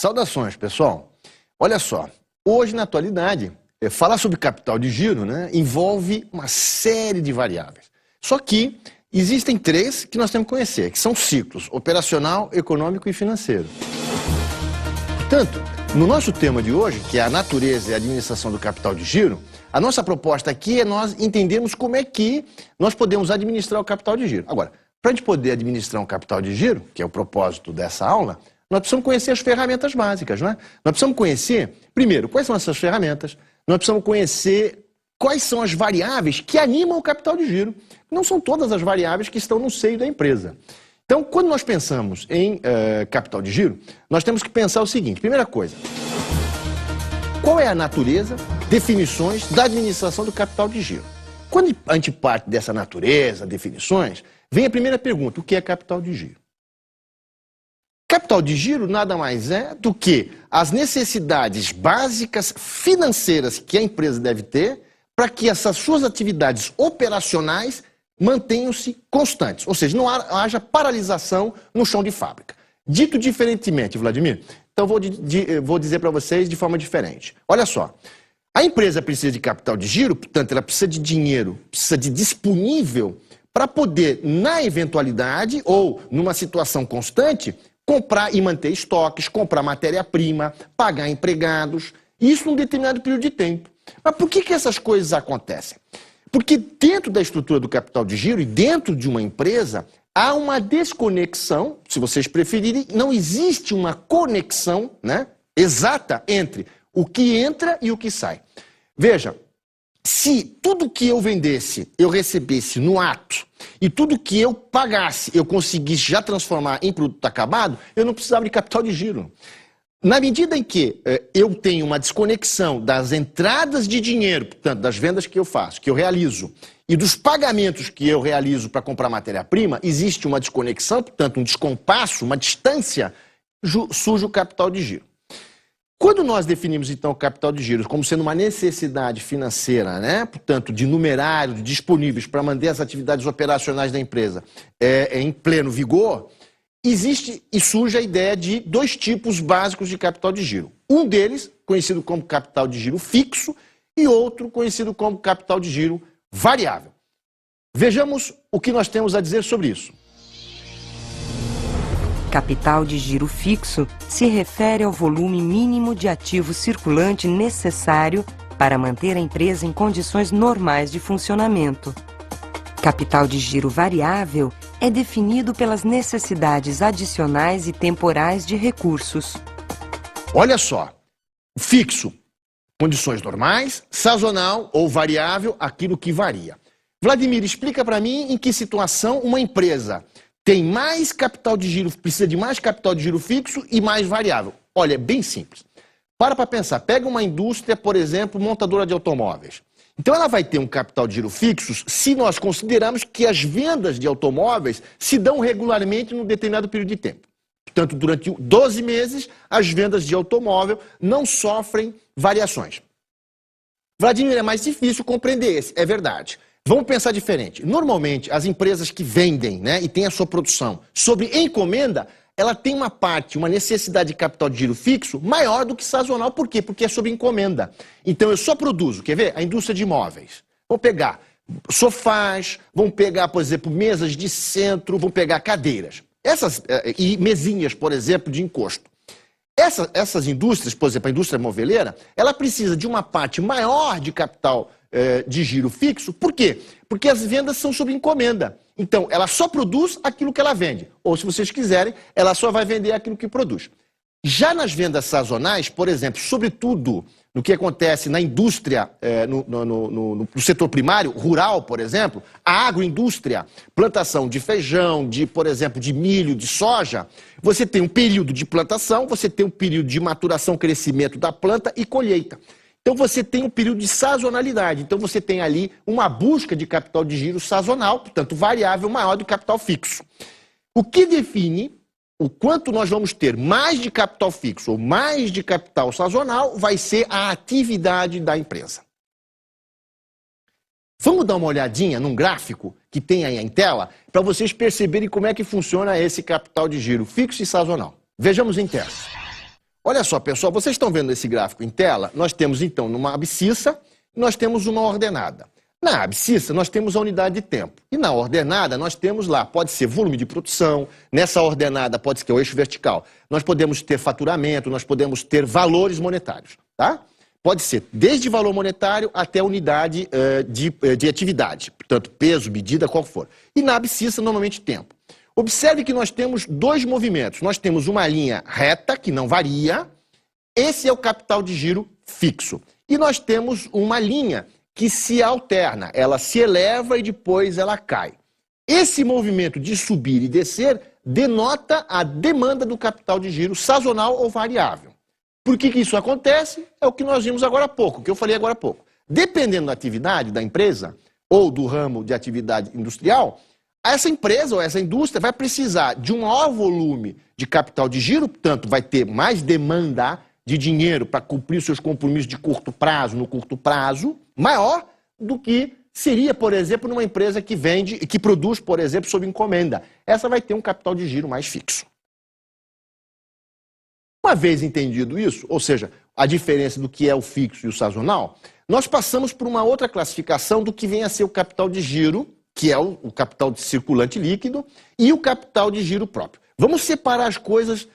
Saudações, pessoal. Olha só, hoje na atualidade, falar sobre capital de giro, né, envolve uma série de variáveis. Só que existem três que nós temos que conhecer, que são ciclos: operacional, econômico e financeiro. Portanto, no nosso tema de hoje, que é a natureza e a administração do capital de giro, a nossa proposta aqui é nós entendermos como é que nós podemos administrar o capital de giro. Agora, para a gente poder administrar um capital de giro, que é o propósito dessa aula, nós precisamos conhecer as ferramentas básicas, né? Nós precisamos conhecer, primeiro, quais são essas ferramentas, nós precisamos conhecer quais são as variáveis que animam o capital de giro. Não são todas as variáveis que estão no seio da empresa. Então, quando nós pensamos em capital de giro, nós temos que pensar o seguinte: primeira coisa, qual é a natureza, definições da administração do capital de giro? Quando a gente parte dessa natureza, definições, vem a primeira pergunta: o que é capital de giro? Capital de giro nada mais é do que as necessidades básicas financeiras que a empresa deve ter para que essas suas atividades operacionais mantenham-se constantes, ou seja, não haja paralisação no chão de fábrica. Dito diferentemente, Vladimir, então vou dizer para vocês de forma diferente. Olha só, a empresa precisa de capital de giro, portanto, ela precisa de dinheiro, precisa de disponível para poder, na eventualidade ou numa situação constante, comprar e manter estoques, comprar matéria-prima, pagar empregados, isso num determinado período de tempo. Mas por que essas coisas acontecem? Porque dentro da estrutura do capital de giro e dentro de uma empresa, há uma desconexão, se vocês preferirem, não existe uma conexão, né, exata entre o que entra e o que sai. Veja, se tudo que eu vendesse, eu recebesse no ato, e tudo que eu pagasse, eu conseguisse já transformar em produto acabado, eu não precisava de capital de giro. Na medida em que eu tenho uma desconexão das entradas de dinheiro, portanto, das vendas que eu faço, que eu realizo, e dos pagamentos que eu realizo para comprar matéria-prima, existe uma desconexão, portanto, um descompasso, uma distância, surge o capital de giro. Quando nós definimos, então, o capital de giro como sendo uma necessidade financeira, né, portanto, de numerários disponíveis para manter as atividades operacionais da empresa em pleno vigor, existe e surge a ideia de dois tipos básicos de capital de giro. Um deles, conhecido como capital de giro fixo, e outro conhecido como capital de giro variável. Vejamos o que nós temos a dizer sobre isso. Capital de giro fixo se refere ao volume mínimo de ativo circulante necessário para manter a empresa em condições normais de funcionamento. Capital de giro variável é definido pelas necessidades adicionais e temporais de recursos. Olha só, fixo, condições normais, sazonal ou variável, aquilo que varia. Vladimir, explica para mim em que situação uma empresa tem mais capital de giro, precisa de mais capital de giro fixo e mais variável. Olha, é bem simples. Para pensar, pega uma indústria, por exemplo, montadora de automóveis. Então ela vai ter um capital de giro fixo se nós considerarmos que as vendas de automóveis se dão regularmente num determinado período de tempo. Portanto, durante 12 meses, as vendas de automóvel não sofrem variações. Vladimir, é mais difícil compreender esse, é verdade. Vamos pensar diferente. Normalmente, as empresas que vendem, né, e têm a sua produção sobre encomenda, ela tem uma parte, uma necessidade de capital de giro fixo maior do que sazonal. Por quê? Porque é sobre encomenda. Então, eu só produzo, quer ver? A indústria de imóveis. Vamos pegar sofás, vamos pegar, por exemplo, mesas de centro, vamos pegar cadeiras. E mesinhas, por exemplo, de encosto. Essas indústrias, por exemplo, a indústria moveleira, ela precisa de uma parte maior de capital de giro fixo. Por quê? Porque as vendas são sob encomenda. Então, ela só produz aquilo que ela vende. Ou, se vocês quiserem, ela só vai vender aquilo que produz. Já nas vendas sazonais, por exemplo, sobretudo no que acontece na indústria, no setor primário, rural, por exemplo, a agroindústria, plantação de feijão, por exemplo, de milho, de soja, você tem um período de plantação, você tem um período de maturação, crescimento da planta e colheita. Então você tem um período de sazonalidade. Então você tem ali uma busca de capital de giro sazonal, portanto variável maior do que capital fixo. O que define o quanto nós vamos ter mais de capital fixo ou mais de capital sazonal vai ser a atividade da empresa. Vamos dar uma olhadinha num gráfico que tem aí em tela para vocês perceberem como é que funciona esse capital de giro fixo e sazonal. Vejamos em tela. Olha só, pessoal, vocês estão vendo esse gráfico em tela? Nós temos, então, numa abscissa, nós temos uma ordenada. Na abscissa, nós temos a unidade de tempo. E na ordenada, nós temos lá, pode ser volume de produção, nessa ordenada pode ser o eixo vertical. Nós podemos ter faturamento, nós podemos ter valores monetários, tá? Pode ser desde valor monetário até unidade de atividade. Portanto, peso, medida, qual for. E na abscissa, normalmente, tempo. Observe que nós temos dois movimentos. Nós temos uma linha reta, que não varia. Esse é o capital de giro fixo. E nós temos uma linha que se alterna. Ela se eleva e depois ela cai. Esse movimento de subir e descer denota a demanda do capital de giro sazonal ou variável. Por que isso acontece? É o que nós vimos agora há pouco, o que eu falei agora há pouco. Dependendo da atividade da empresa ou do ramo de atividade industrial, essa empresa ou essa indústria vai precisar de um maior volume de capital de giro, portanto, vai ter mais demanda de dinheiro para cumprir seus compromissos de curto prazo, no curto prazo, maior do que seria, por exemplo, numa empresa que vende, que produz, por exemplo, sob encomenda. Essa vai ter um capital de giro mais fixo. Uma vez entendido isso, ou seja, a diferença do que é o fixo e o sazonal, nós passamos por uma outra classificação do que vem a ser o capital de giro, que é o capital de circulante líquido, e o capital de giro próprio. Vamos separar as coisas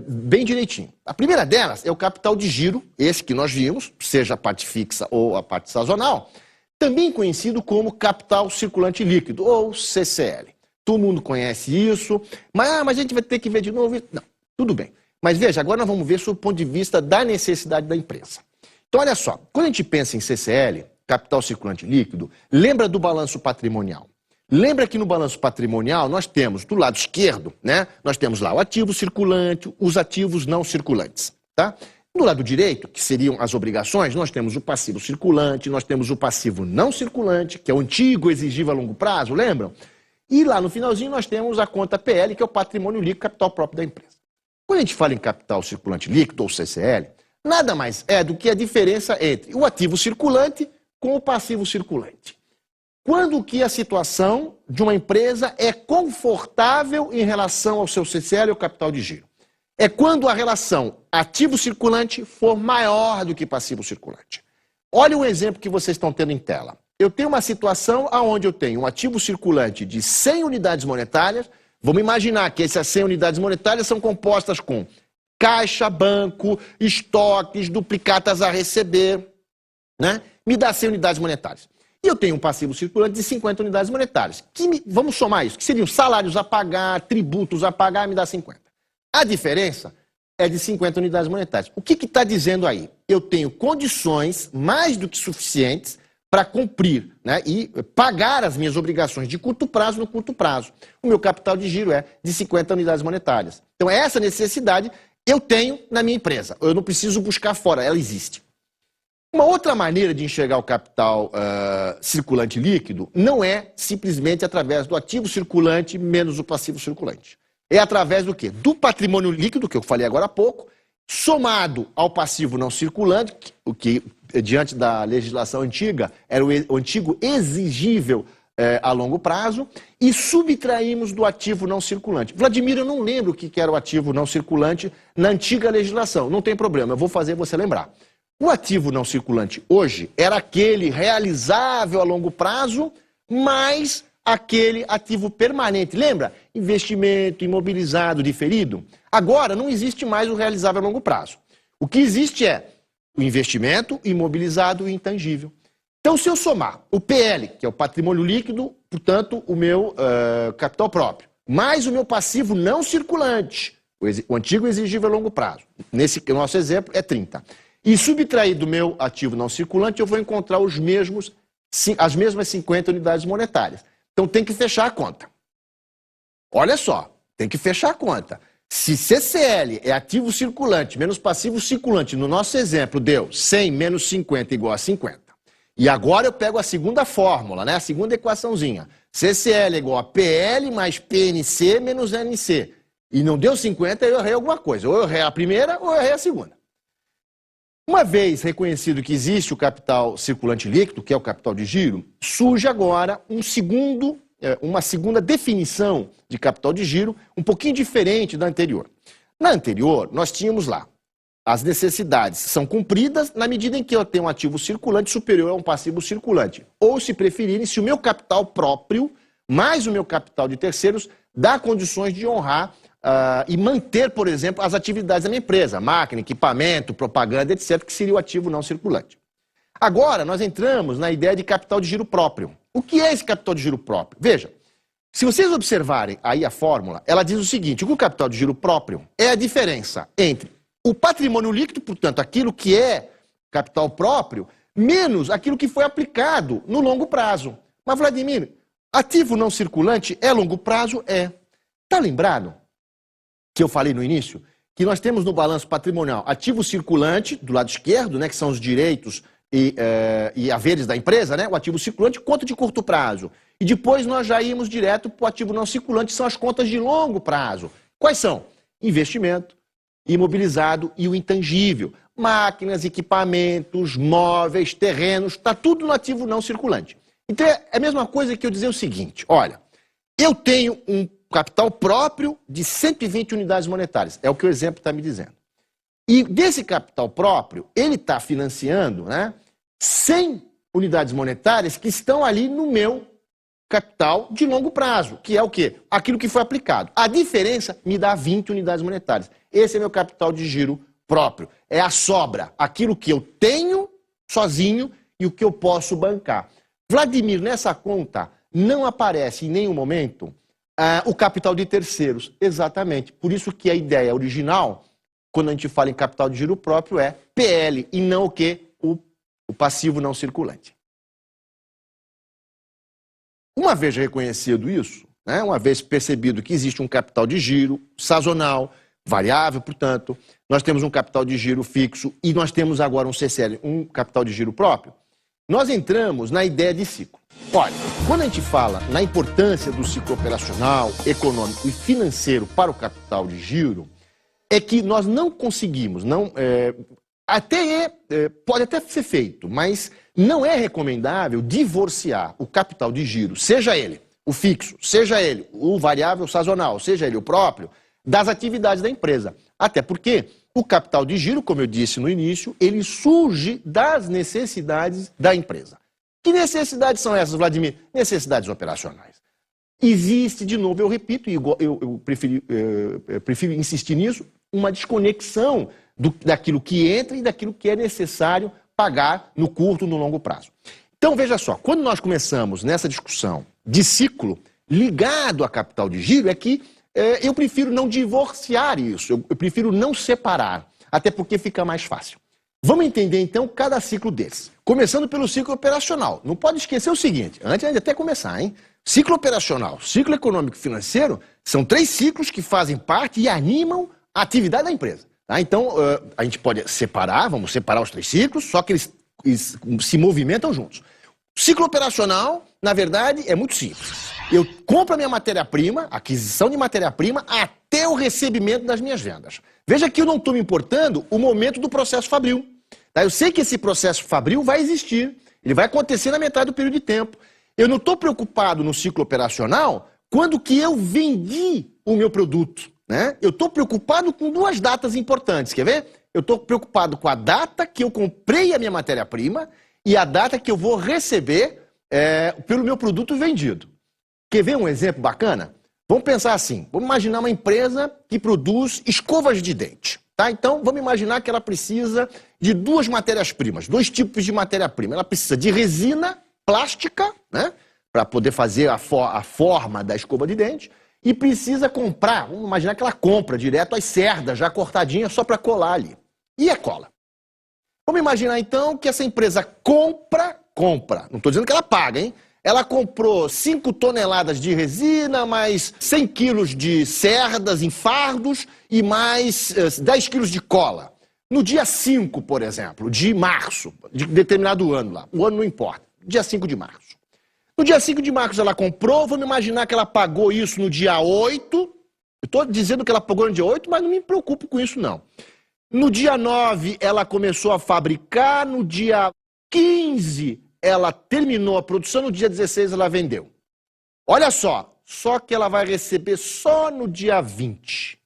bem direitinho. A primeira delas é o capital de giro, esse que nós vimos, seja a parte fixa ou a parte sazonal, também conhecido como capital circulante líquido, ou CCL. Todo mundo conhece isso, mas a gente vai ter que ver de novo. Não, tudo bem. Mas veja, agora nós vamos ver sob o ponto de vista da necessidade da empresa. Então, olha só, quando a gente pensa em CCL, capital circulante líquido, lembra do balanço patrimonial. Lembra que no balanço patrimonial nós temos, do lado esquerdo, né, nós temos lá o ativo circulante, os ativos não circulantes, tá? Do lado direito, que seriam as obrigações, nós temos o passivo circulante, nós temos o passivo não circulante, que é o antigo exigível a longo prazo, lembram? E lá no finalzinho nós temos a conta PL, que é o patrimônio líquido, capital próprio da empresa. Quando a gente fala em capital circulante líquido, ou CCL, nada mais é do que a diferença entre o ativo circulante com o passivo circulante. Quando que a situação de uma empresa é confortável em relação ao seu CCL ou capital de giro? É quando a relação ativo circulante for maior do que passivo circulante. Olha o exemplo que vocês estão tendo em tela. Eu tenho uma situação onde eu tenho um ativo circulante de 100 unidades monetárias. Vamos imaginar que essas 100 unidades monetárias são compostas com caixa, banco, estoques, duplicatas a receber, né? Me dá 100 unidades monetárias. E eu tenho um passivo circulante de 50 unidades monetárias. Vamos somar isso, que seriam salários a pagar, tributos a pagar, me dá 50. A diferença é de 50 unidades monetárias. O que está dizendo aí? Eu tenho condições mais do que suficientes para cumprir, né, e pagar as minhas obrigações de curto prazo no curto prazo. O meu capital de giro é de 50 unidades monetárias. Então, essa necessidade eu tenho na minha empresa. Eu não preciso buscar fora, ela existe. Uma outra maneira de enxergar o capital circulante líquido não é simplesmente através do ativo circulante menos o passivo circulante. É através do quê? Do patrimônio líquido, que eu falei agora há pouco, somado ao passivo não circulante, o que, diante da legislação antiga, era o antigo exigível a longo prazo, e subtraímos do ativo não circulante. Vladimir, eu não lembro o que era o ativo não circulante na antiga legislação. Não tem problema, eu vou fazer você lembrar. O ativo não circulante hoje era aquele realizável a longo prazo, mais aquele ativo permanente. Lembra? Investimento, imobilizado, diferido. Agora não existe mais o realizável a longo prazo. O que existe é o investimento, imobilizado e intangível. Então, se eu somar o PL, que é o patrimônio líquido, portanto, o meu capital próprio, mais o meu passivo não circulante, o antigo exigível a longo prazo, nesse nosso exemplo é 30. E subtrair do meu ativo não circulante, eu vou encontrar as mesmas 50 unidades monetárias. Então tem que fechar a conta. Olha só, tem que fechar a conta. Se CCL é ativo circulante menos passivo circulante, no nosso exemplo deu 100 menos 50 igual a 50. E agora eu pego a segunda fórmula, né? A segunda equaçãozinha. CCL é igual a PL mais PNC menos NC. E não deu 50, eu errei alguma coisa. Ou eu errei a primeira ou eu errei a segunda. Uma vez reconhecido que existe o capital circulante líquido, que é o capital de giro, surge agora uma segunda definição de capital de giro, um pouquinho diferente da anterior. Na anterior, nós tínhamos lá as necessidades são cumpridas na medida em que eu tenho um ativo circulante superior a um passivo circulante. Ou, se preferirem, se o meu capital próprio, mais o meu capital de terceiros, dá condições de honrar e manter, por exemplo, as atividades da minha empresa, máquina, equipamento, propaganda, etc., que seria o ativo não circulante. Agora, nós entramos na ideia de capital de giro próprio. O que é esse capital de giro próprio? Veja, se vocês observarem aí a fórmula, ela diz o seguinte, que o capital de giro próprio é a diferença entre o patrimônio líquido, portanto, aquilo que é capital próprio, menos aquilo que foi aplicado no longo prazo. Mas, Vladimir, ativo não circulante é longo prazo? É. Está lembrado que eu falei no início? Que nós temos no balanço patrimonial ativo circulante, do lado esquerdo, né, que são os direitos e haveres da empresa, né, o ativo circulante, conta de curto prazo. E depois nós já íamos direto para o ativo não circulante, que são as contas de longo prazo. Quais são? Investimento, imobilizado e o intangível. Máquinas, equipamentos, móveis, terrenos, está tudo no ativo não circulante. Então é a mesma coisa que eu dizer o seguinte, olha, eu tenho um capital próprio de 120 unidades monetárias, é o que o exemplo está me dizendo. E desse capital próprio, ele está financiando, né, 100 unidades monetárias que estão ali no meu capital de longo prazo, que é o quê? Aquilo que foi aplicado. A diferença me dá 20 unidades monetárias. Esse é meu capital de giro próprio. É a sobra, aquilo que eu tenho sozinho e o que eu posso bancar. Vladimir, nessa conta não aparece em nenhum momento o capital de terceiros. Exatamente. Por isso que a ideia original, quando a gente fala em capital de giro próprio, é PL e não o quê? O passivo não circulante. Uma vez reconhecido isso, né, uma vez percebido que existe um capital de giro sazonal, variável, portanto, nós temos um capital de giro fixo e nós temos agora um CCL, um capital de giro próprio, nós entramos na ideia de ciclo. Olha, quando a gente fala na importância do ciclo operacional, econômico e financeiro para o capital de giro, é que nós não conseguimos, pode até ser feito, mas não é recomendável divorciar o capital de giro, seja ele o fixo, seja ele o variável sazonal, seja ele o próprio, das atividades da empresa. Até porque o capital de giro, como eu disse no início, ele surge das necessidades da empresa. Que necessidades são essas, Vladimir? Necessidades operacionais. Existe, de novo, eu repito, e eu prefiro insistir nisso, uma desconexão daquilo que entra e daquilo que é necessário pagar no curto e no longo prazo. Então, veja só, quando nós começamos nessa discussão de ciclo ligado a capital de giro, é que eu prefiro não divorciar isso, eu prefiro não separar, até porque fica mais fácil. Vamos entender, então, cada ciclo desses. Começando pelo ciclo operacional. Não pode esquecer o seguinte, antes de até começar, hein? Ciclo operacional, ciclo econômico e financeiro são 3 ciclos que fazem parte e animam a atividade da empresa. Tá? Então, a gente pode separar, vamos separar os 3 ciclos, só que eles se movimentam juntos. O ciclo operacional, na verdade, é muito simples. Eu compro a minha matéria-prima, aquisição de matéria-prima, até o recebimento das minhas vendas. Veja que eu não estou me importando o momento do processo fabril. Tá? Eu sei que esse processo fabril vai existir, ele vai acontecer na metade do período de tempo. Eu não estou preocupado no ciclo operacional quando que eu vendi o meu produto. Né? Eu estou preocupado com 2 datas importantes, quer ver? Eu estou preocupado com a data que eu comprei a minha matéria-prima e a data que eu vou receber pelo meu produto vendido. Quer ver um exemplo bacana? Vamos pensar assim, vamos imaginar uma empresa que produz escovas de dente. Tá? Então, vamos imaginar que ela precisa de 2 matérias-primas, 2 tipos de matéria-prima. Ela precisa de resina plástica, né, para poder fazer a forma da escova de dente, e precisa comprar, vamos imaginar que ela compra direto as cerdas já cortadinhas só para colar ali. E a cola? Vamos imaginar então que essa empresa compra, não estou dizendo que ela paga, hein? Ela comprou 5 toneladas de resina, mais 100 quilos de cerdas em fardos e mais 10 quilos de cola. No dia 5, por exemplo, de março, de determinado ano lá, o ano não importa, dia 5 de março. No dia 5 de março ela comprou, vamos imaginar que ela pagou isso no dia 8. Eu estou dizendo que ela pagou no dia 8, mas não me preocupo com isso não. No dia 9 ela começou a fabricar, no dia 15 ela terminou a produção, no dia 16 ela vendeu. Olha só que ela vai receber só no dia 20.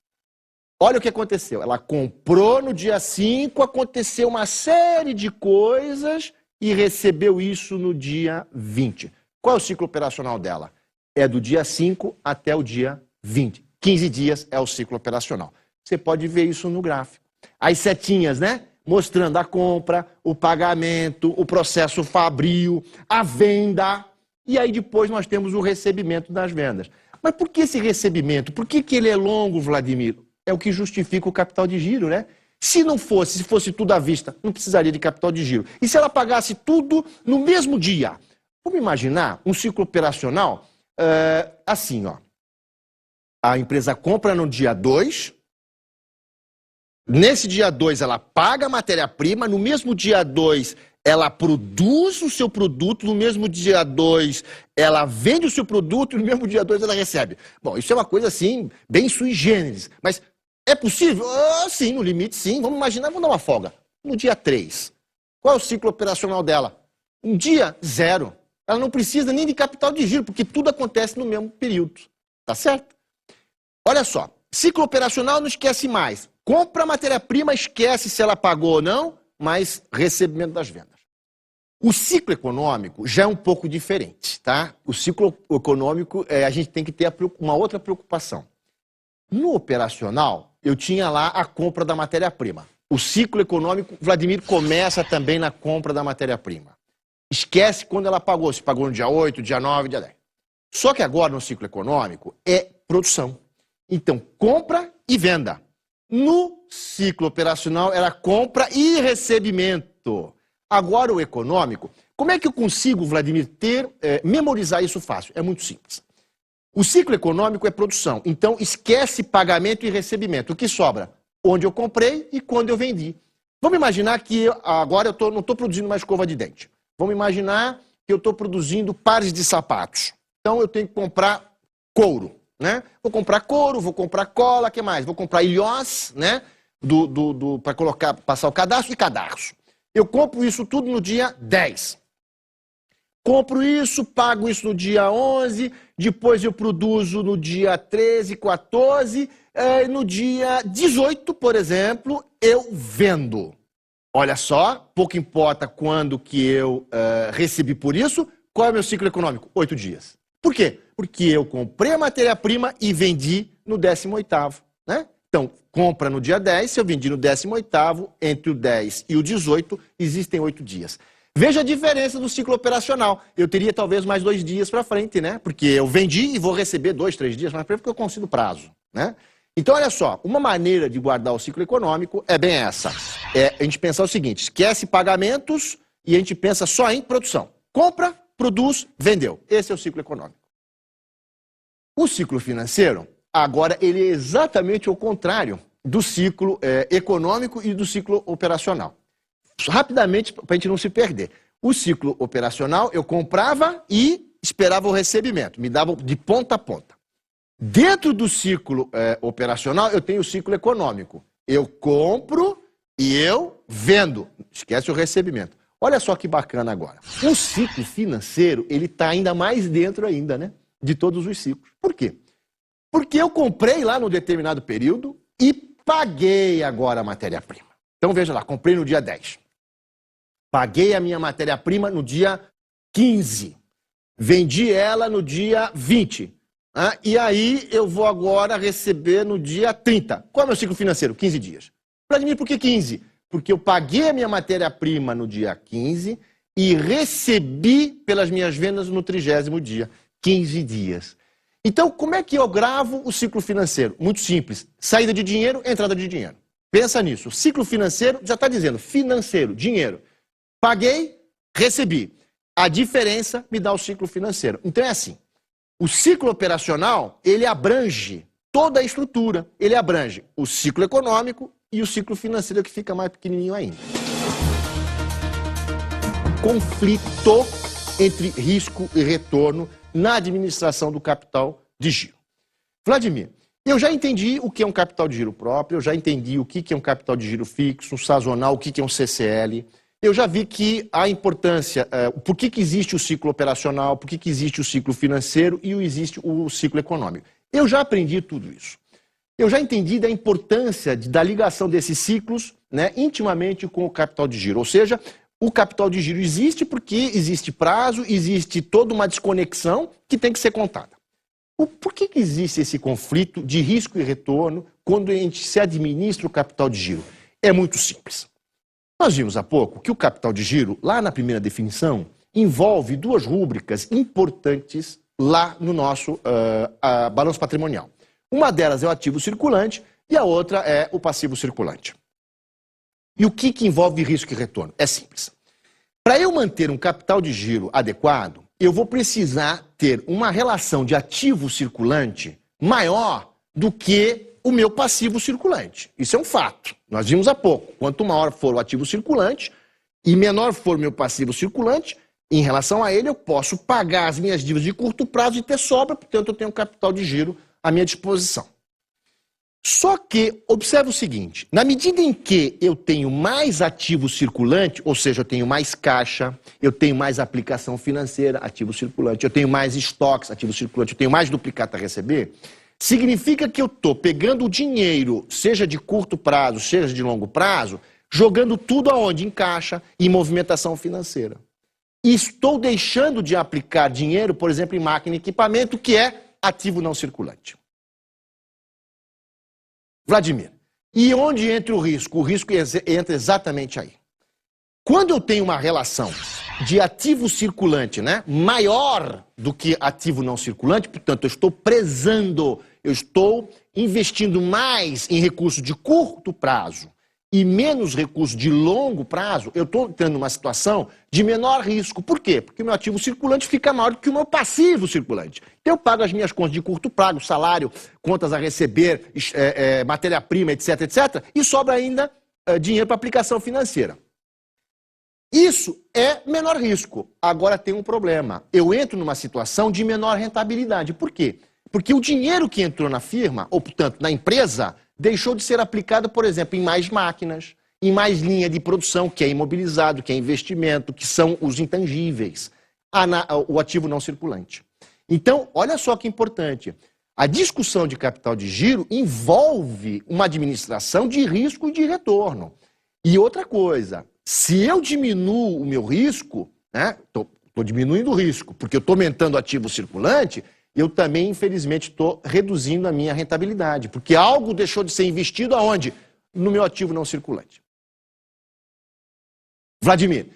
Olha o que aconteceu. Ela comprou no dia 5, aconteceu uma série de coisas e recebeu isso no dia 20. Qual é o ciclo operacional dela? É do dia 5 até o dia 20. 15 dias é o ciclo operacional. Você pode ver isso no gráfico. As setinhas, né? Mostrando a compra, o pagamento, o processo fabril, a venda. E aí depois nós temos o recebimento das vendas. Mas por que esse recebimento? Por que ele é longo, Vladimir? É o que justifica o capital de giro, né? Se fosse tudo à vista, não precisaria de capital de giro. E se ela pagasse tudo no mesmo dia? Vamos imaginar um ciclo operacional assim, ó. A empresa compra no dia 2, nesse dia 2 ela paga a matéria-prima, no mesmo dia 2 ela produz o seu produto, no mesmo dia 2 ela vende o seu produto e no mesmo dia 2 ela recebe. Bom, isso é uma coisa assim, bem sui generis, mas é possível? Sim, no limite sim. Vamos imaginar, vamos dar uma folga. No dia 3, qual é o ciclo operacional dela? Um dia 0. Ela não precisa nem de capital de giro, porque tudo acontece no mesmo período. Tá certo? Olha só, ciclo operacional não esquece mais. Compra a matéria-prima, esquece se ela pagou ou não, mas recebimento das vendas. O ciclo econômico já é um pouco diferente, tá? O ciclo econômico, a gente tem que ter uma outra preocupação. No operacional, eu tinha lá a compra da matéria-prima. O ciclo econômico, Vladimir, começa também na compra da matéria-prima. Esquece quando ela pagou, se pagou no dia 8, dia 9, dia 10. Só que agora no ciclo econômico é produção. Então, compra e venda. No ciclo operacional era compra e recebimento. Agora o econômico, como é que eu consigo, Vladimir, memorizar isso fácil? É muito simples. O ciclo econômico é produção, então esquece pagamento e recebimento. O que sobra? Onde eu comprei e quando eu vendi. Vamos imaginar que agora eu não estou produzindo mais escova de dente. Vamos imaginar que eu estou produzindo pares de sapatos. Então eu tenho que comprar couro, né? Vou comprar couro, vou comprar cola, o que mais? Vou comprar ilhós, né? Para passar o cadastro e cadarço. Eu compro isso tudo no dia 10. Compro isso, pago isso no dia 11, depois eu produzo no dia 13, 14, no dia 18, por exemplo, eu vendo. Olha só, pouco importa quando que eu recebi por isso, qual é o meu ciclo econômico? 8 dias. Por quê? Porque eu comprei a matéria-prima e vendi no 18º, né? Então, compra no dia 10, se eu vendi no 18º, entre o 10 e o 18, existem 8 dias. Veja a diferença do ciclo operacional. Eu teria talvez mais 2 dias para frente, né? Porque eu vendi e vou receber 2, 3 dias mais para frente, porque eu consigo prazo, né? Então, olha só, uma maneira de guardar o ciclo econômico é bem essa. A gente pensar o seguinte, esquece pagamentos e a gente pensa só em produção. Compra, produz, vendeu. Esse é o ciclo econômico. O ciclo financeiro, agora, ele é exatamente o contrário do ciclo econômico e do ciclo operacional. Rapidamente, para a gente não se perder. O ciclo operacional, eu comprava e esperava o recebimento. Me dava de ponta a ponta. Dentro do ciclo operacional, eu tenho o ciclo econômico. Eu compro e eu vendo. Esquece o recebimento. Olha só que bacana agora. O ciclo financeiro, ele está ainda mais dentro ainda, né? De todos os ciclos. Por quê? Porque eu comprei lá no determinado período e paguei agora a matéria-prima. Então, veja lá, comprei no dia 10. Paguei a minha matéria-prima no dia 15. Vendi ela no dia 20. E aí eu vou agora receber no dia 30. Qual é o meu ciclo financeiro? 15 dias. Vladimir, por que 15? Porque eu paguei a minha matéria-prima no dia 15 e recebi pelas minhas vendas no 30º dia. 15 dias. Então, como é que eu gravo o ciclo financeiro? Muito simples. Saída de dinheiro, entrada de dinheiro. Pensa nisso. O ciclo financeiro já está dizendo financeiro, dinheiro. Paguei, recebi. A diferença me dá o ciclo financeiro. Então é assim. O ciclo operacional, ele abrange toda a estrutura. Ele abrange o ciclo econômico e o ciclo financeiro, que fica mais pequenininho ainda. Conflito entre risco e retorno na administração do capital de giro. Vladimir, eu já entendi o que é um capital de giro próprio, eu já entendi o que é um capital de giro fixo, um sazonal, o que é um CCL. Eu já vi que a importância, por que existe o ciclo operacional, por que existe o ciclo financeiro e existe o ciclo econômico. Eu já aprendi tudo isso. eu já entendi da importância da ligação desses ciclos, né, intimamente com o capital de giro. Ou seja, o capital de giro existe porque existe prazo, existe toda uma desconexão que tem que ser contada. Por que existe esse conflito de risco e retorno quando a gente se administra o capital de giro? É muito simples. Nós vimos há pouco que o capital de giro, lá na primeira definição, envolve duas rúbricas importantes lá no nosso balanço patrimonial. Uma delas é o ativo circulante e a outra é o passivo circulante. E o que envolve risco e retorno? É simples. Para eu manter um capital de giro adequado, eu vou precisar ter uma relação de ativo circulante maior do que o meu passivo circulante. Isso é um fato. Nós vimos há pouco. Quanto maior for o ativo circulante e menor for o meu passivo circulante, em relação a ele eu posso pagar as minhas dívidas de curto prazo e ter sobra, portanto eu tenho um capital de giro à minha disposição. Só que, observe o seguinte, na medida em que eu tenho mais ativo circulante, ou seja, eu tenho mais caixa, eu tenho mais aplicação financeira, ativo circulante, eu tenho mais estoques, ativo circulante, eu tenho mais duplicata a receber, significa que eu estou pegando o dinheiro, seja de curto prazo, seja de longo prazo, jogando tudo aonde? Em caixa, em movimentação financeira. E estou deixando de aplicar dinheiro, por exemplo, em máquina e equipamento, que é ativo não circulante. Vladimir, e onde entra o risco? O risco entra exatamente aí. Quando eu tenho uma relação de ativo circulante, né, maior do que ativo não circulante, portanto, eu estou prezando, eu estou investindo mais em recursos de curto prazo e menos recursos de longo prazo, eu estou tendo uma situação de menor risco. Por quê? Porque o meu ativo circulante fica maior do que o meu passivo circulante. Então eu pago as minhas contas de curto prazo, salário, contas a receber, matéria-prima, etc, etc, e sobra ainda dinheiro para aplicação financeira. Isso é menor risco. Agora tem um problema. Eu entro numa situação de menor rentabilidade. Por quê? Porque o dinheiro que entrou na firma, ou portanto na empresa, deixou de ser aplicado, por exemplo, em mais máquinas, em mais linha de produção, que é imobilizado, que é investimento, que são os intangíveis, o ativo não circulante. Então, olha só que importante. A discussão de capital de giro envolve uma administração de risco e de retorno. E outra coisa, se eu diminuo o meu risco, né, estou diminuindo o risco, porque eu estou aumentando o ativo circulante, eu também, infelizmente, estou reduzindo a minha rentabilidade, porque algo deixou de ser investido aonde? No meu ativo não circulante. Vladimir,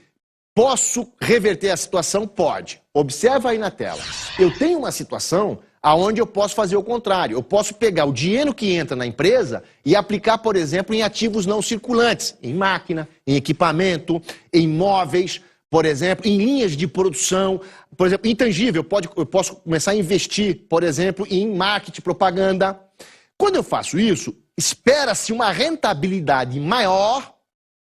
posso reverter a situação? Pode. Observa aí na tela. Eu tenho uma situação aonde eu posso fazer o contrário. Eu posso pegar o dinheiro que entra na empresa e aplicar, por exemplo, em ativos não circulantes, em máquina, em equipamento, em imóveis, por exemplo, em linhas de produção, por exemplo, intangível, eu posso começar a investir, por exemplo, em marketing, propaganda. Quando eu faço isso, espera-se uma rentabilidade maior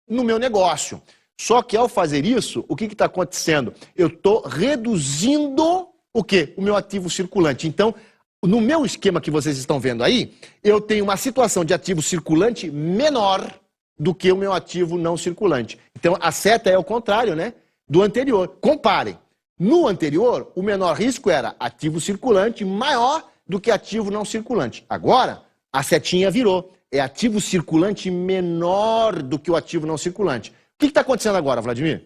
no meu negócio. Só que ao fazer isso, o que está acontecendo? Eu estou reduzindo o quê? O meu ativo circulante. Então, no meu esquema que vocês estão vendo aí, eu tenho uma situação de ativo circulante menor do que o meu ativo não circulante. Então, a seta é o contrário, né? Do anterior. Comparem. No anterior, o menor risco era ativo circulante maior do que ativo não circulante. Agora, a setinha virou. É ativo circulante menor do que o ativo não circulante. O que está acontecendo agora, Vladimir?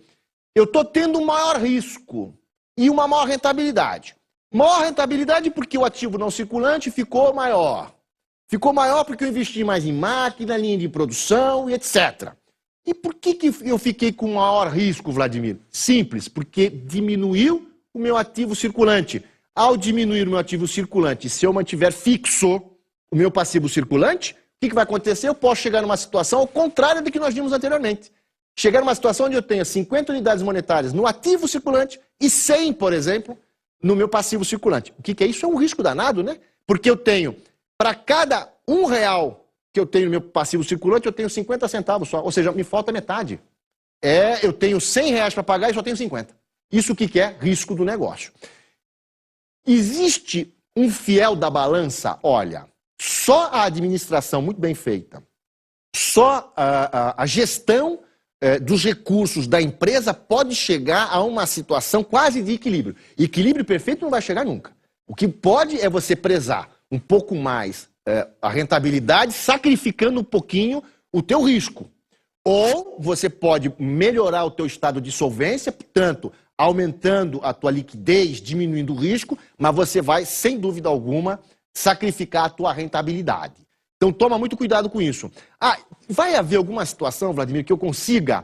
Eu estou tendo um maior risco e uma maior rentabilidade. Maior rentabilidade porque o ativo não circulante ficou maior. Ficou maior porque eu investi mais em máquina, linha de produção e etc. E por que eu fiquei com maior risco, Vladimir? Simples, porque diminuiu o meu ativo circulante. Ao diminuir o meu ativo circulante, se eu mantiver fixo o meu passivo circulante, o que vai acontecer? Eu posso chegar numa situação ao contrário do que nós vimos anteriormente. Chegar numa situação onde eu tenha 50 unidades monetárias no ativo circulante e 100, por exemplo, no meu passivo circulante. O que é isso? É um risco danado, né? Porque eu tenho, para cada R$1 que eu tenho no meu passivo circulante, eu tenho 50 centavos só. Ou seja, me falta metade. Eu tenho R$100 para pagar e só tenho 50. Isso que é risco do negócio. Existe um fiel da balança? Olha, só a administração muito bem feita, só a gestão dos recursos da empresa pode chegar a uma situação quase de equilíbrio. Equilíbrio perfeito não vai chegar nunca. O que pode é você prezar um pouco mais a rentabilidade sacrificando um pouquinho o teu risco. Ou você pode melhorar o teu estado de solvência, portanto, aumentando a tua liquidez, diminuindo o risco, mas você vai, sem dúvida alguma, sacrificar a tua rentabilidade. Então toma muito cuidado com isso. Vai haver alguma situação, Vladimir, que eu consiga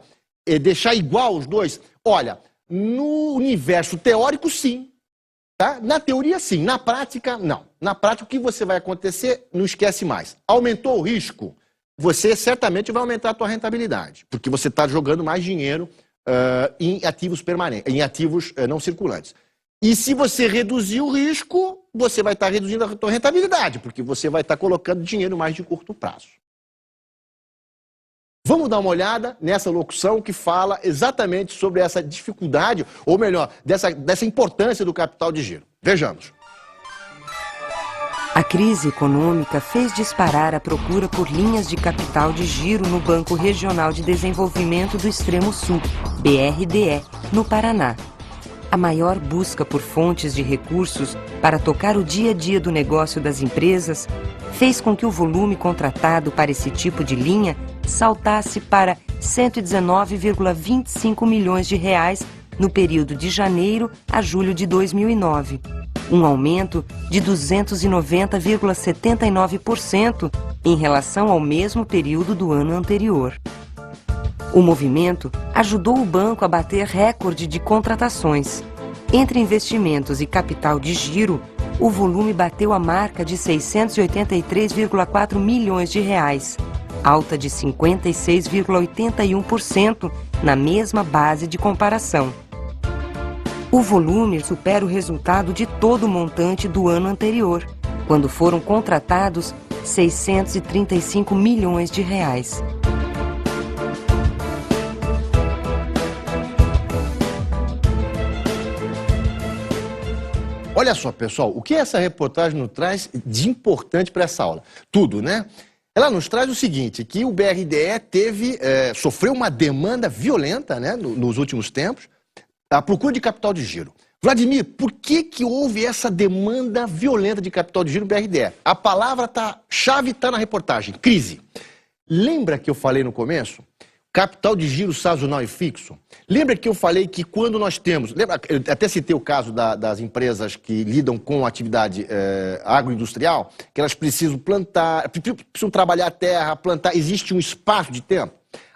deixar igual os dois? Olha, no universo teórico, sim. Tá? Na teoria, sim. Na prática, não. Na prática, o que você vai acontecer, não esquece mais. Aumentou o risco, você certamente vai aumentar a tua rentabilidade, porque você está jogando mais dinheiro em ativos permanentes, em ativos não circulantes. E se você reduzir o risco, você vai estar reduzindo a tua rentabilidade, porque você vai estar colocando dinheiro mais de curto prazo. Vamos dar uma olhada nessa locução que fala exatamente sobre essa dificuldade, ou melhor, dessa importância do capital de giro. Vejamos. A crise econômica fez disparar a procura por linhas de capital de giro no Banco Regional de Desenvolvimento do Extremo Sul, BRDE, no Paraná. A maior busca por fontes de recursos para tocar o dia a dia do negócio das empresas fez com que o volume contratado para esse tipo de linha saltasse para 119,25 milhões de reais no período de janeiro a julho de 2009. Um aumento de 290,79% em relação ao mesmo período do ano anterior. O movimento ajudou o banco a bater recorde de contratações. Entre investimentos e capital de giro, o volume bateu a marca de 683,4 milhões de reais, alta de 56,81% na mesma base de comparação. O volume supera o resultado de todo o montante do ano anterior, quando foram contratados 635 milhões de reais. Olha só, pessoal, o que essa reportagem nos traz de importante para essa aula? Tudo, né? Ela nos traz o seguinte, que o BRDE sofreu uma demanda violenta, né, nos últimos tempos, a procura de capital de giro. Vladimir, por que houve essa demanda violenta de capital de giro no BRDE? A palavra-chave está na reportagem, crise. Lembra que eu falei no começo? Capital de giro sazonal e fixo. Lembra que eu falei que quando nós temos... eu até citei o caso das empresas que lidam com atividade agroindustrial, que elas precisam plantar, precisam trabalhar a terra, plantar, existe um espaço de tempo.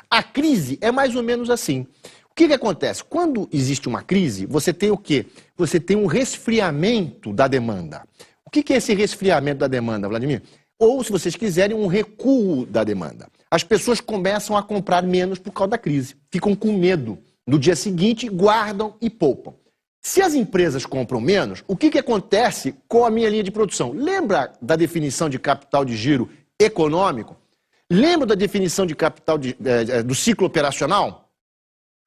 A crise é mais ou menos assim. O que acontece? Quando existe uma crise, você tem o quê? Você tem um resfriamento da demanda. O que é esse resfriamento da demanda, Vladimir? Ou, se vocês quiserem, um recuo da demanda. As pessoas começam a comprar menos por causa da crise. Ficam com medo. No dia seguinte, guardam e poupam. Se as empresas compram menos, o que acontece com a minha linha de produção? Lembra da definição de capital de giro econômico? Lembra da definição de capital do ciclo operacional?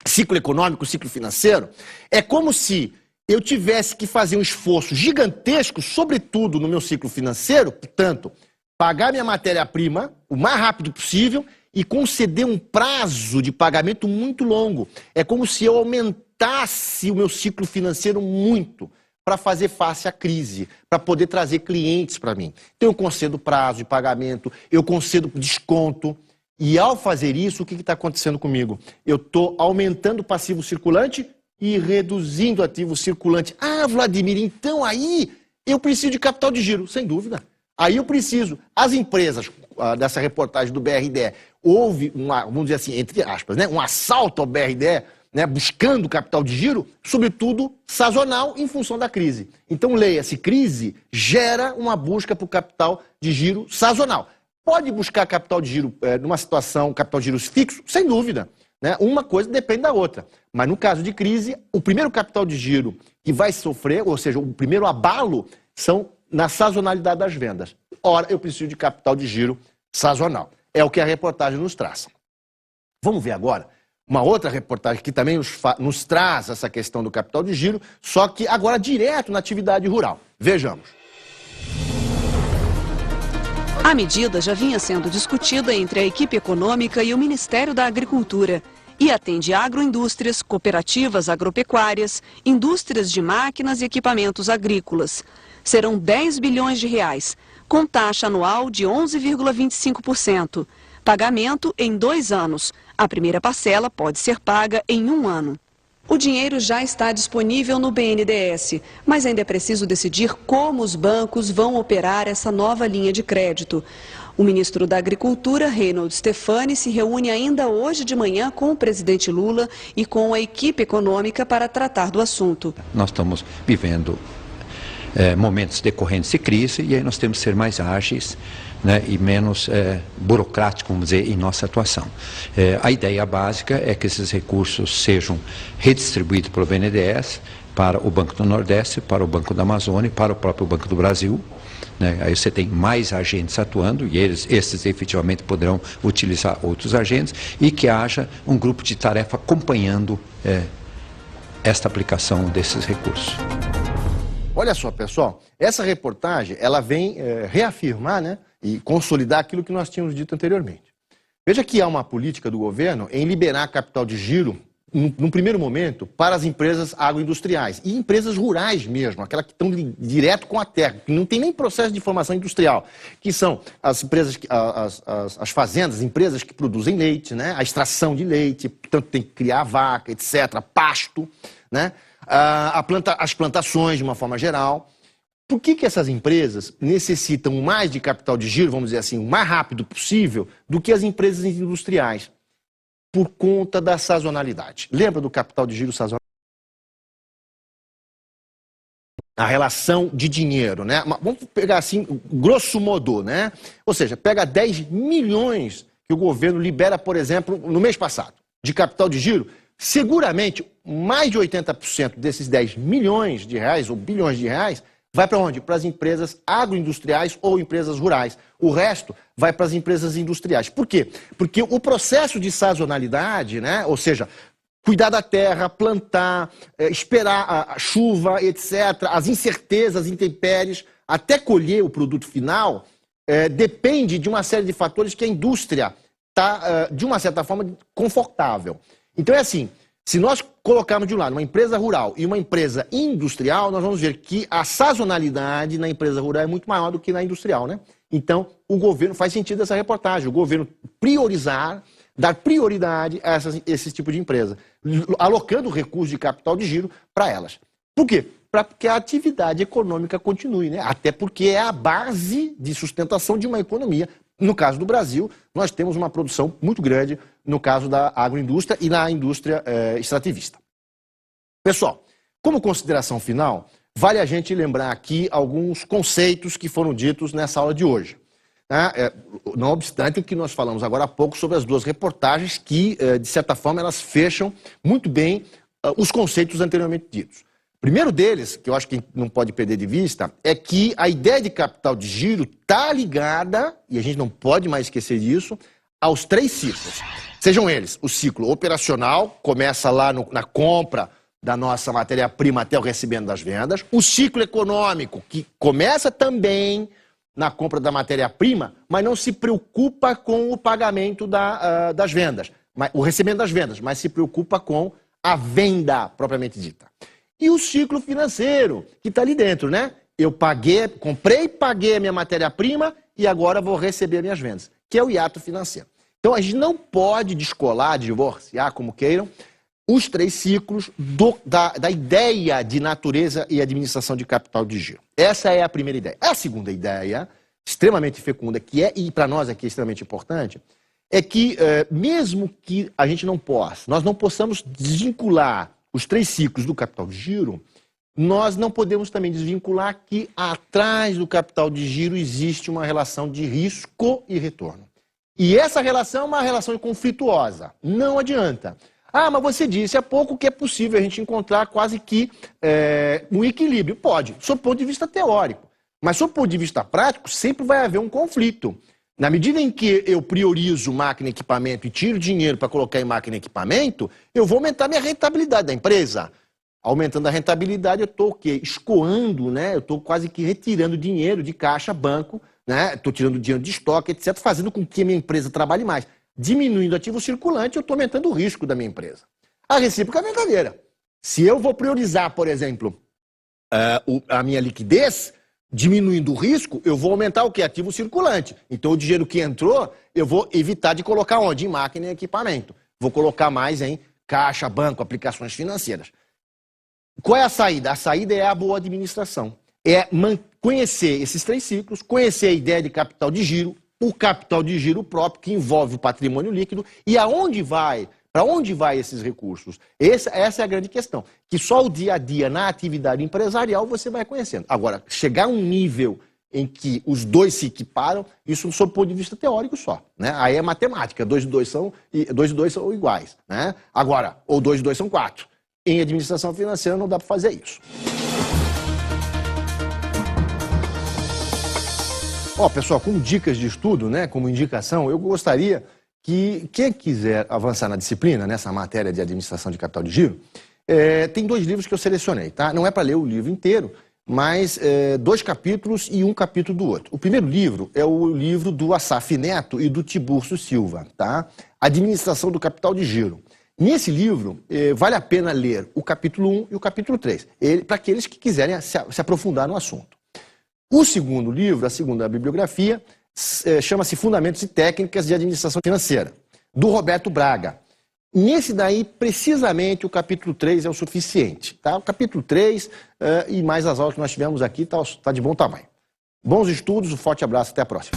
Ciclo econômico, ciclo financeiro? É como se eu tivesse que fazer um esforço gigantesco, sobretudo no meu ciclo financeiro, portanto, pagar minha matéria-prima o mais rápido possível e conceder um prazo de pagamento muito longo. É como se eu aumentasse o meu ciclo financeiro muito para fazer face à crise, para poder trazer clientes para mim. Então eu concedo prazo de pagamento, eu concedo desconto. E ao fazer isso, o que está acontecendo comigo? Eu estou aumentando o passivo circulante e reduzindo o ativo circulante. Ah, Vladimir, então aí eu preciso de capital de giro, sem dúvida. Aí eu preciso. As empresas, dessa reportagem do BRDE, houve, vamos dizer assim, entre aspas, né, um assalto ao BRDE, né, buscando capital de giro, sobretudo sazonal, em função da crise. Então, leia-se, crise gera uma busca por capital de giro sazonal. Pode buscar capital de giro numa situação, capital de giro fixo? Sem dúvida. Né? Uma coisa depende da outra. Mas no caso de crise, o primeiro capital de giro que vai sofrer, ou seja, o primeiro abalo, são na sazonalidade das vendas. Ora, eu preciso de capital de giro sazonal. É o que a reportagem nos traz. Vamos ver agora uma outra reportagem que também nos traz essa questão do capital de giro, só que agora direto na atividade rural. Vejamos. A medida já vinha sendo discutida entre a equipe econômica e o Ministério da Agricultura e atende agroindústrias, cooperativas agropecuárias, indústrias de máquinas e equipamentos agrícolas. Serão 10 bilhões de reais, com taxa anual de 11,25%. Pagamento em 2 anos. A primeira parcela pode ser paga em 1 ano. O dinheiro já está disponível no BNDES, mas ainda é preciso decidir como os bancos vão operar essa nova linha de crédito. O ministro da Agricultura, Reinhold Stefani, se reúne ainda hoje de manhã com o presidente Lula e com a equipe econômica para tratar do assunto. Nós estamos vivendo momentos decorrentes de crise e aí nós temos que ser mais ágeis, né, e menos burocráticos, vamos dizer, em nossa atuação. A ideia básica é que esses recursos sejam redistribuídos pelo BNDES para o Banco do Nordeste, para o Banco da Amazônia e para o próprio Banco do Brasil. Né? Aí você tem mais agentes atuando e esses efetivamente poderão utilizar outros agentes e que haja um grupo de tarefa acompanhando esta aplicação desses recursos. Olha só, pessoal, essa reportagem ela vem reafirmar, né, e consolidar aquilo que nós tínhamos dito anteriormente. Veja que há uma política do governo em liberar capital de giro, num primeiro momento, para as empresas agroindustriais e empresas rurais mesmo, aquelas que estão direto com a terra, que não tem nem processo de formação industrial, que são as empresas, as fazendas, as empresas que produzem leite, né, a extração de leite, portanto tem que criar vaca, etc., pasto, né, as plantações de uma forma geral. Por que essas empresas necessitam mais de capital de giro, vamos dizer assim, o mais rápido possível, do que as empresas industriais? Por conta da sazonalidade. Lembra do capital de giro sazonal? A relação de dinheiro, né? Vamos pegar assim, grosso modo, né? Ou seja, pega 10 milhões que o governo libera, por exemplo, no mês passado, de capital de giro. Seguramente, mais de 80% desses 10 milhões de reais, ou bilhões de reais, vai para onde? Para as empresas agroindustriais ou empresas rurais. O resto vai para as empresas industriais. Por quê? Porque o processo de sazonalidade, né? Ou seja, cuidar da terra, plantar, esperar a chuva, etc., as incertezas, as intempéries, até colher o produto final, depende de uma série de fatores que a indústria está, de uma certa forma, confortável. Então é assim, se nós colocarmos de um lado uma empresa rural e uma empresa industrial, nós vamos ver que a sazonalidade na empresa rural é muito maior do que na industrial, né? Então, o governo, faz sentido essa reportagem, o governo priorizar, dar prioridade a esse tipo de empresa, alocando recursos de capital de giro para elas. Por quê? Para que a atividade econômica continue, né? Até porque é a base de sustentação de uma economia. No caso do Brasil, nós temos uma produção muito grande no caso da agroindústria e na indústria extrativista. Pessoal, como consideração final, vale a gente lembrar aqui alguns conceitos que foram ditos nessa aula de hoje. Não obstante o que nós falamos agora há pouco sobre as duas reportagens que, de certa forma, elas fecham muito bem os conceitos anteriormente ditos. O primeiro deles, que eu acho que não pode perder de vista, é que a ideia de capital de giro está ligada, e a gente não pode mais esquecer disso, aos 3 ciclos. Sejam eles o ciclo operacional, começa lá na compra da nossa matéria-prima até o recebimento das vendas. O ciclo econômico, que começa também na compra da matéria-prima, mas não se preocupa com o pagamento das vendas, o recebimento das vendas, mas se preocupa com a venda propriamente dita. E o ciclo financeiro, que está ali dentro, né? Eu comprei, paguei a minha matéria-prima e agora vou receber minhas vendas, que é o hiato financeiro. Então a gente não pode descolar, divorciar, como queiram, os 3 ciclos da ideia de natureza e administração de capital de giro. Essa é a primeira ideia. A segunda ideia, extremamente fecunda, e para nós aqui é extremamente importante, é que mesmo que a gente nós não possamos desvincular os 3 ciclos do capital de giro, nós não podemos também desvincular que atrás do capital de giro existe uma relação de risco e retorno. E essa relação é uma relação conflituosa. Não adianta. Mas você disse há pouco que é possível a gente encontrar quase que um equilíbrio. Pode, sob o ponto de vista teórico. Mas sob o ponto de vista prático, sempre vai haver um conflito. Na medida em que eu priorizo máquina e equipamento e tiro dinheiro para colocar em máquina e equipamento, eu vou aumentar minha rentabilidade da empresa. Aumentando a rentabilidade, eu estou o quê? Escoando, né? Eu estou quase que retirando dinheiro de caixa, banco, né? Estou tirando dinheiro de estoque, etc., fazendo com que a minha empresa trabalhe mais. Diminuindo o ativo circulante, eu estou aumentando o risco da minha empresa. A recíproca é verdadeira. Se eu vou priorizar, por exemplo, a minha liquidez, Diminuindo o risco, eu vou aumentar o que? Ativo circulante. Então o dinheiro que entrou, eu vou evitar de colocar onde? Em máquina e equipamento. Vou colocar mais em caixa, banco, aplicações financeiras. Qual é a saída? A saída é a boa administração. É conhecer esses 3 ciclos, conhecer a ideia de capital de giro, o capital de giro próprio, que envolve o patrimônio líquido, e aonde vai, para onde vai esses recursos? Essa é a grande questão, que só o dia a dia na atividade empresarial você vai conhecendo. Agora, chegar a um nível em que os dois se equiparam, isso sob o ponto de vista teórico só, né? Aí é matemática, 2 e 2 são iguais, né? Agora, ou 2 e 2 são 4. Em administração financeira não dá para fazer isso. Pessoal, como dicas de estudo, né, como indicação, eu gostaria que quem quiser avançar na disciplina, nessa matéria de administração de capital de giro, tem 2 livros que eu selecionei, tá? Não é para ler o livro inteiro, mas 2 capítulos e um capítulo do outro. O primeiro livro é o livro do Assaf Neto e do Tiburcio Silva, tá? Administração do capital de giro. Nesse livro, vale a pena ler o capítulo 1 e o capítulo 3, para aqueles que quiserem se aprofundar no assunto. O segundo livro, a segunda bibliografia, chama-se Fundamentos e Técnicas de Administração Financeira, do Roberto Braga. Nesse daí, precisamente, o capítulo 3 é o suficiente. Tá? O capítulo 3 e mais as aulas que nós tivemos aqui tá de bom tamanho. Bons estudos, um forte abraço, até a próxima.